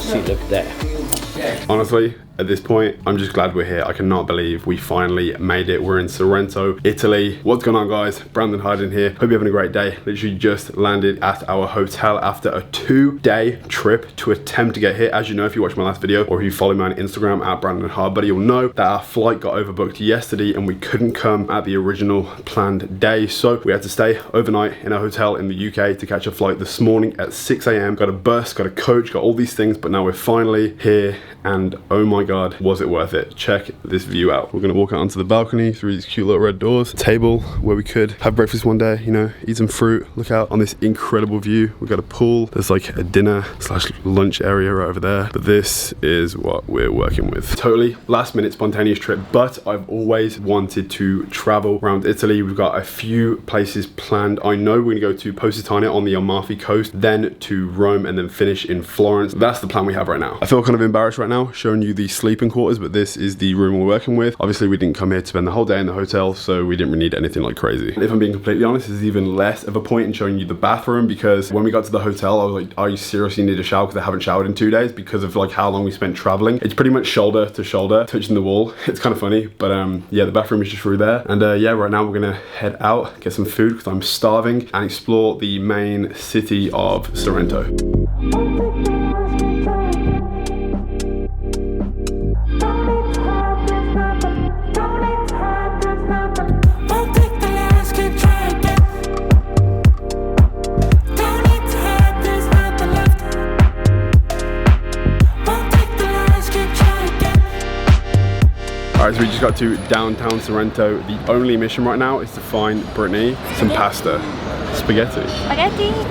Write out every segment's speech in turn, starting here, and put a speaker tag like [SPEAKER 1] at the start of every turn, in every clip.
[SPEAKER 1] See, look there.
[SPEAKER 2] Honestly, at this point, I'm just glad we're here. I cannot believe we finally made it. We're in Sorrento, Italy. What's going on, guys? Brandon Hyden here. Hope you're having a great day. Literally just landed at our hotel after a 2-day trip to attempt to get here. As you know, if you watched my last video or if you follow me on Instagram at Brandon Hardbuddy, you'll know that our flight got overbooked yesterday and we couldn't come at the original planned day. So we had to stay overnight in a hotel in the UK to catch a flight this morning at 6 a.m. Got a bus, got a coach, got all these things, but now we're finally here and oh my God, was it worth it? Check this view out. We're gonna walk out onto the balcony through these cute little red doors. Table where we could have breakfast one day, you know, eat some fruit, look out on this incredible view. We've got a pool. There's like a dinner / lunch area right over there. But this is what we're working with. Totally last minute spontaneous trip, but I've always wanted to travel around Italy. We've got a few places planned. I know we're gonna go to Positano on the Amalfi coast, then to Rome, and then finish in Florence. That's the plan we have right now. I feel kind of embarrassed right now showing you the sleeping quarters, but this is the room we're working with. Obviously we didn't come here to spend the whole day in the hotel, so we didn't really need anything like crazy. If I'm being completely honest, there's even less of a point in showing you the bathroom, because when we got to the hotel I was like, are you seriously need a shower? Because I haven't showered in 2 days because of like how long we spent traveling. It's pretty much shoulder to shoulder touching the wall. It's kind of funny, but yeah, the bathroom is just through there. And yeah, right now we're gonna head out, get some food because I'm starving, and explore the main city of Sorrento. Alright, so we just got to downtown Sorrento. The only mission right now is to find Brittany some pasta. Spaghetti.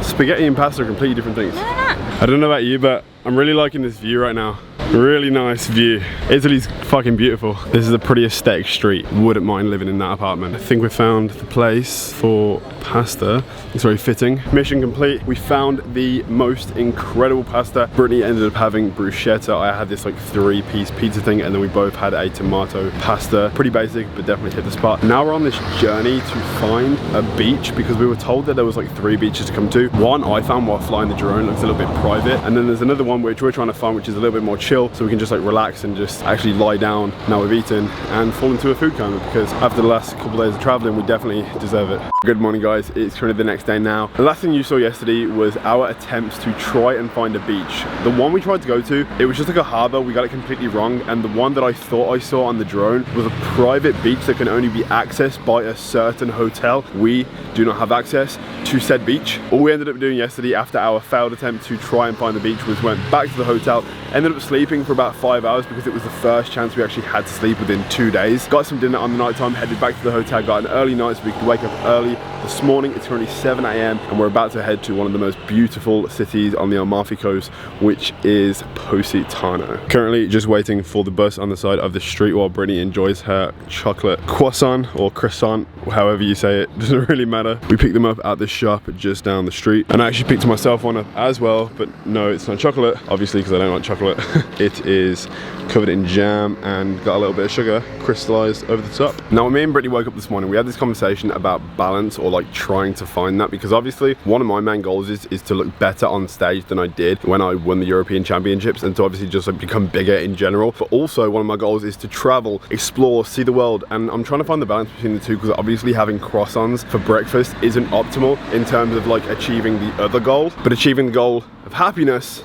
[SPEAKER 2] Spaghetti and pasta are completely different things.
[SPEAKER 3] No, they're not.
[SPEAKER 2] I don't know about you, but I'm really liking this view right now. Really nice view. Italy's fucking beautiful. This is a pretty aesthetic street. Wouldn't mind living in that apartment. I think we found the place for pasta. It's very fitting. Mission complete. We found the most incredible pasta. Brittany ended up having bruschetta. I had this like 3-piece pizza thing, and then we both had a tomato pasta. Pretty basic, but definitely hit the spot. Now we're on this journey to find a beach, because we were told that there was like 3 beaches to come to. One I found while flying the drone, looks a little bit private, and then there's another one which we're trying to find, which is a little bit more chill, so we can just like relax and just actually lie down now we've eaten and fall into a food coma, because after the last couple of days of traveling we definitely deserve it. Good morning, guys. It's currently the next day now. The last thing you saw yesterday was our attempts to try and find a beach. The one we tried to go to, it was just like a harbor. We got it completely wrong, and the one that I thought I saw on the drone was a private beach that can only be accessed by a certain hotel. We do not have access to said beach. All we ended up doing yesterday after our failed attempt to try and find the beach was went back to the hotel, ended up sleeping for about 5 hours because it was the first chance we actually had to sleep within 2 days. Got some dinner on the night time, headed back to the hotel, got an early night so we could wake up early. This morning it's currently 7 a.m. and we're about to head to one of the most beautiful cities on the Amalfi coast, which is Positano. Currently just waiting for the bus on the side of the street while Brittany enjoys her chocolate croissant or croissant, however you say it, doesn't really matter. We picked them up at the shop just down the street, and I actually picked myself one up as well, but no, it's not chocolate, obviously, because I don't like chocolate. It is covered in jam and got a little bit of sugar crystallized over the top. Now when me and Brittany woke up this morning, we had this conversation about balance, or like trying to find that, because obviously one of my main goals is to look better on stage than I did when I won the European Championships, and to obviously just like become bigger in general. But also one of my goals is to travel, explore, see the world, and I'm trying to find the balance between the two, because obviously having croissants for breakfast isn't optimal in terms of like achieving the other goal, but achieving the goal of happiness,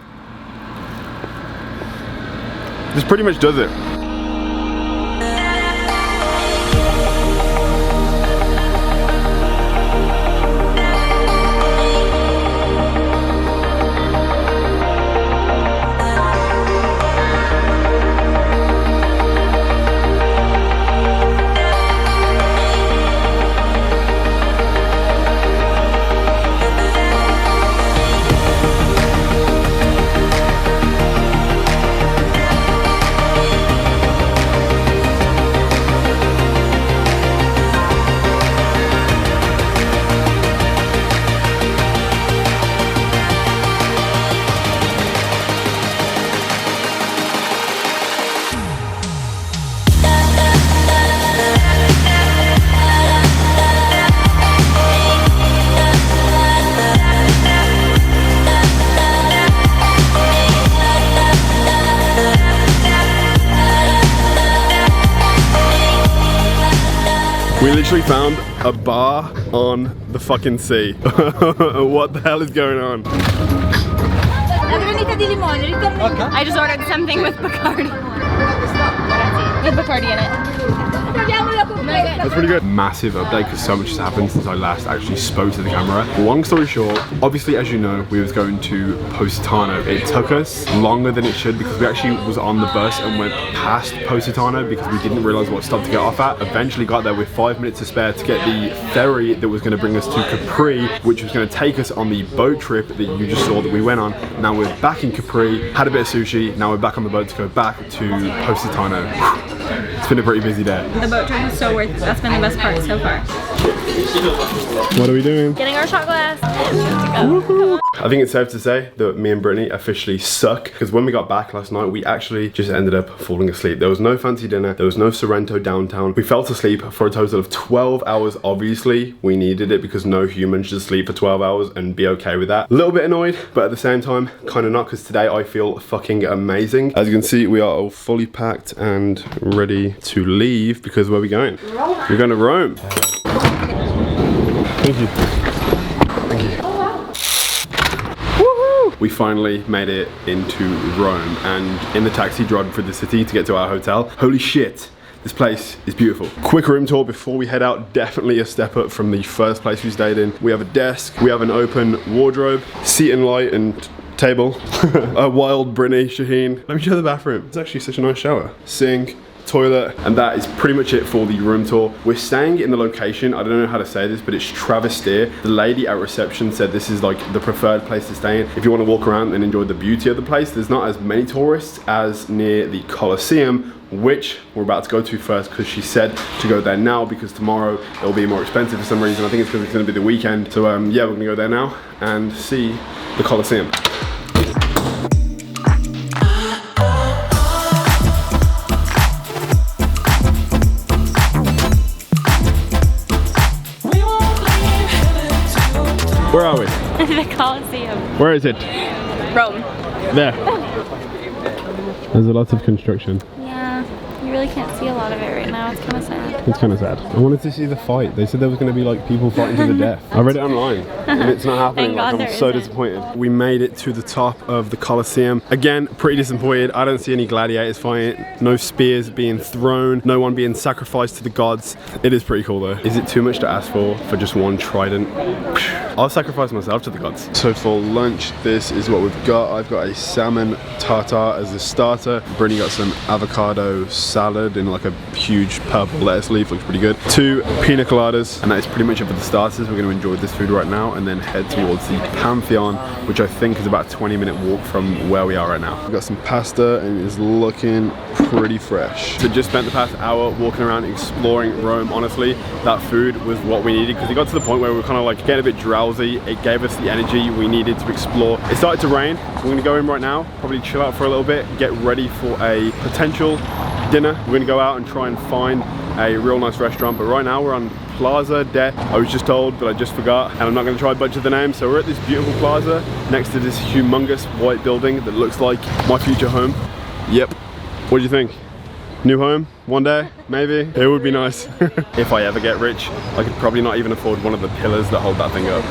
[SPEAKER 2] this pretty much does it. We literally found a bar on the fucking sea. What the hell is going on?
[SPEAKER 1] I just ordered something with Bacardi. With Bacardi in it.
[SPEAKER 2] That's pretty good. Massive update because so much has happened since I last actually spoke to the camera. Long story short, obviously as you know, we was going to Positano. It took us longer than it should because we actually was on the bus and went past Positano because we didn't realize what stop to get off at. Eventually got there with 5 minutes to spare to get the ferry that was going to bring us to Capri, which was going to take us on the boat trip that you just saw that we went on. Now we're back in Capri, had a bit of sushi, now we're back on the boat to go back to Positano. It's been a pretty busy day.
[SPEAKER 1] The boat trip was so worth it. That's been the best part so far.
[SPEAKER 2] What are we doing?
[SPEAKER 1] Getting our shot glass.
[SPEAKER 2] I think it's safe to say that me and Brittany officially suck because when we got back last night, we actually just ended up falling asleep. There was no fancy dinner. There was no Sorrento downtown. We fell asleep for a total of 12 hours. Obviously, we needed it because no human should sleep for 12 hours and be okay with that. A little bit annoyed, but at the same time, kind of not because today I feel fucking amazing. As you can see, we are all fully packed and ready to leave because where are we going?
[SPEAKER 1] Rome.
[SPEAKER 2] We're going to Rome. Thank you. Thank you. Woohoo! We finally made it into Rome and in the taxi driving through the city to get to our hotel. Holy shit. This place is beautiful. Quick room tour before we head out. Definitely a step up from the first place we stayed in. We have a desk. We have an open wardrobe, seat and light and table. A wild Brittany, Shaheen. Let me show the bathroom. It's actually such a nice shower. Sink. Toilet, and that is pretty much it for the room tour. We're staying in the location, I don't know how to say this, but it's Travestir. The lady at reception said this is like the preferred place to stay in if you want to walk around and enjoy the beauty of the place. There's not as many tourists as near the Colosseum, which we're about to go to first because she said to go there now because tomorrow it'll be more expensive for some reason. I think it's because it's going to be the weekend. So yeah, we're going to go there now and see the Colosseum. Where are we?
[SPEAKER 1] The Colosseum.
[SPEAKER 2] Where is it?
[SPEAKER 1] Rome.
[SPEAKER 2] There. There's a lot of construction.
[SPEAKER 1] Yeah, you really can't see a lot of it right now. It's kind of sad.
[SPEAKER 2] It's kind of sad. I wanted to see the fight. They said there was going to be like people fighting to the death. I read it online and it's not happening. Like, I'm so disappointed. We made it to the top of the Colosseum. Again, pretty disappointed. I don't see any gladiators fighting. No spears being thrown. No one being sacrificed to the gods. It is pretty cool though. Is it too much to ask for just one trident? I'll sacrifice myself to the gods. So for lunch, this is what we've got. I've got a salmon tartare as the starter. Brittany got some avocado salad in like a huge purple lettuce leaf. Looks pretty good. 2 pina coladas, and that is pretty much it for the starters. We're going to enjoy this food right now and then head towards the Pantheon, which I think is about a 20-minute walk from where we are right now. We've got some pasta and it is looking pretty fresh. So just spent the past hour walking around exploring Rome. Honestly, that food was what we needed because it got to the point where we were kind of like getting a bit drowsy. It gave us the energy we needed to explore. It started to rain. We're going to go in right now, probably chill out for a little bit, get ready for a potential dinner. We're going to go out and try and find a real nice restaurant, but right now we're on Plaza de, I was just told, but I just forgot, and I'm not going to try to butcher the name. So we're at this beautiful plaza next to this humongous white building that looks like my future home. Yep. What do you think? New home? One day? Maybe? It would be nice. If I ever get rich, I could probably not even afford one of the pillars that hold that thing up.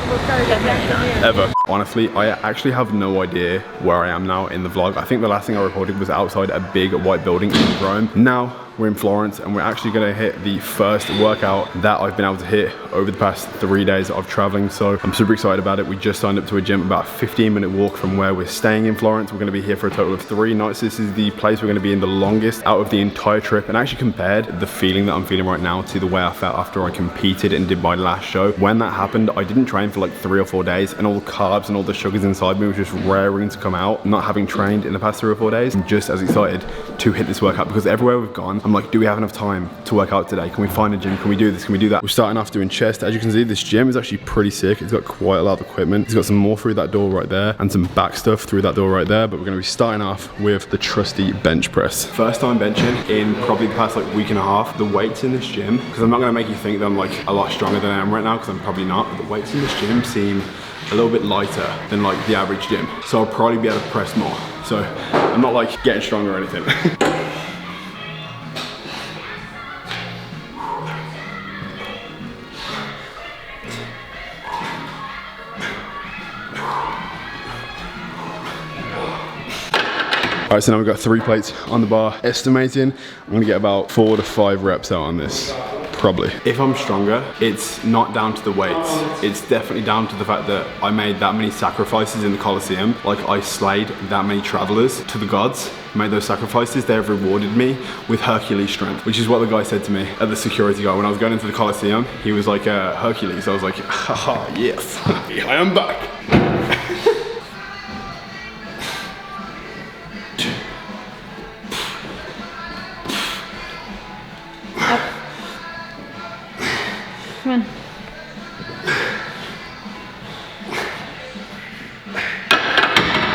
[SPEAKER 2] Ever. Honestly, I actually have no idea where I am now in the vlog. I think the last thing I recorded was outside a big white building in Rome. Now, we're in Florence and we're actually gonna hit the first workout that I've been able to hit over the past 3 days of traveling. So I'm super excited about it. We just signed up to a gym about a 15-minute walk from where we're staying in Florence. We're gonna be here for a total of 3 nights. This is the place we're gonna be in the longest out of the entire trip, and I actually compared the feeling that I'm feeling right now to the way I felt after I competed and did my last show. When that happened, I didn't train for like 3 or 4 days and all the carbs and all the sugars inside me was just raring to come out. Not having trained in the past 3 or 4 days, I'm just as excited to hit this workout because everywhere we've gone, I'm like, do we have enough time to work out today? Can we find a gym? Can we do this? Can we do that? We're starting off doing chest. As you can see, this gym is actually pretty sick. It's got quite a lot of equipment. It's got some more through that door right there and some back stuff through that door right there, but we're gonna be starting off with the trusty bench press. First time benching in probably the past like week and a half. The weights in this gym, because I'm not gonna make you think that I'm like a lot stronger than I am right now, because I'm probably not, but the weights in this gym seem a little bit lighter than like the average gym. So I'll probably be able to press more. So I'm not like getting stronger or anything. Alright, so now we've got 3 plates on the bar. Estimating, I'm gonna get about 4 to 5 reps out on this. Probably. If I'm stronger, it's not down to the weights. It's definitely down to the fact that I made that many sacrifices in the Colosseum. Like, I slayed that many travelers to the gods, made those sacrifices. They have rewarded me with Hercules strength, which is what the guy said to me at the security guard when I was going into the Colosseum. He was like, Hercules. I was like, haha, yes, I am back.
[SPEAKER 1] Come on.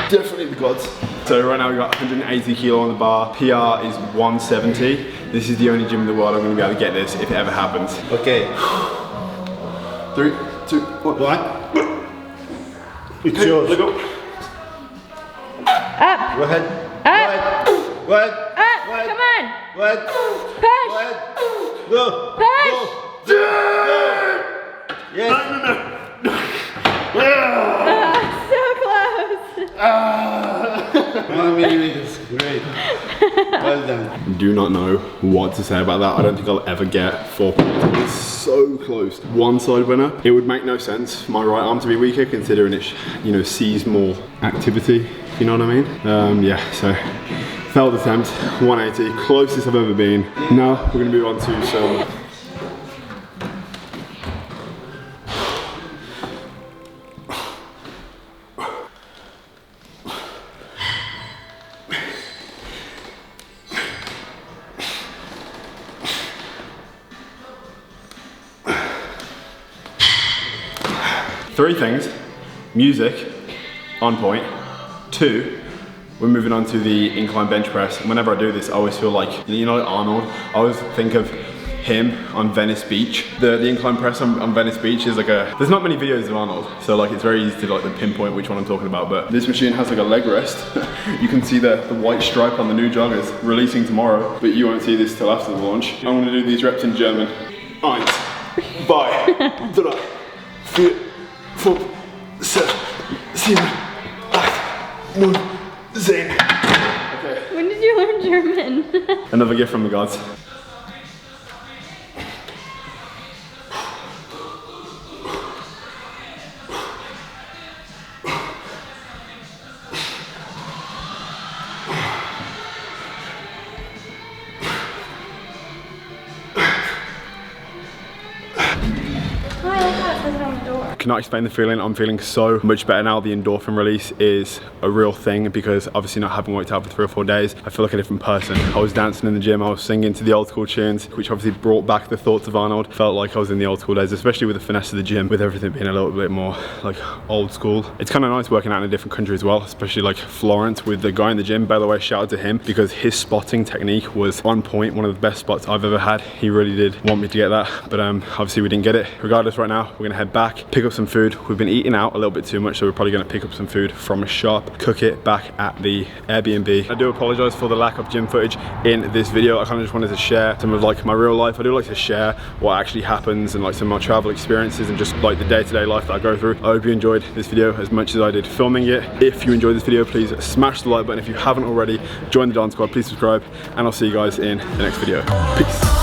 [SPEAKER 2] Definitely the gods. So right now we've got 180 kilo on the bar. PR is 170. This is the only gym in the world I'm going to be able to get this if it ever happens.
[SPEAKER 3] Okay.
[SPEAKER 2] 3, 2, 1.
[SPEAKER 3] It's yours.
[SPEAKER 2] Let go.
[SPEAKER 1] Up.
[SPEAKER 3] Go ahead.
[SPEAKER 1] Up.
[SPEAKER 3] Go ahead.
[SPEAKER 1] Up. Come on.
[SPEAKER 3] Go ahead.
[SPEAKER 1] Push.
[SPEAKER 3] Go ahead. Go.
[SPEAKER 1] Push.
[SPEAKER 3] Go. Yes.
[SPEAKER 1] So close.
[SPEAKER 3] 1 millimeters. Great. Well done.
[SPEAKER 2] Do not know what to say about that. I don't think I'll ever get 4 points. It's so close. One side winner. It would make no sense for my right arm to be weaker considering it, you know, sees more activity. You know what I mean? Yeah, so failed attempt, 180, closest I've ever been. Now we're gonna move on to some three things. Music, on point. 2, we're moving on to the incline bench press. And whenever I do this, I always feel like, you know, like Arnold, I always think of him on Venice Beach. The incline press on Venice Beach is like there's not many videos of Arnold, so like it's very easy to like pinpoint which one I'm talking about, but this machine has like a leg rest. You can see the white stripe on the new joggers releasing tomorrow, but you won't see this till after the launch. I'm gonna do these reps in German. 1, 2, 3, 4, 5, 6, 7, 8, 9, 10. Okay.
[SPEAKER 1] When did you learn German?
[SPEAKER 2] Another gift from the gods. Cannot explain the feeling. I'm feeling so much better now. The endorphin release is a real thing because obviously not having worked out for 3 or 4 days, I feel like a different person. I was dancing in the gym, I was singing to the old school tunes, which obviously brought back the thoughts of Arnold. Felt like I was in the old school days, especially with the finesse of the gym, with everything being a little bit more like old school. It's kind of nice working out in a different country as well, especially like Florence with the guy in the gym. By the way, shout out to him because his spotting technique was on point, one of the best spots I've ever had. He really did want me to get that, but obviously we didn't get it. Regardless, right now we're gonna head back, pick up some food. We've been eating out a little bit too much, so we're probably gonna pick up some food from a shop, cook it back at the Airbnb. I do apologize for the lack of gym footage in this video. I kind of just wanted to share some of like my real life. I do like to share what actually happens and like some of my travel experiences and just like the day-to-day life that I go through. I hope you enjoyed this video as much as I did filming it. If you enjoyed this video, please smash the like button. If you haven't already, join the dance squad, please subscribe, and I'll see you guys in the next video. Peace.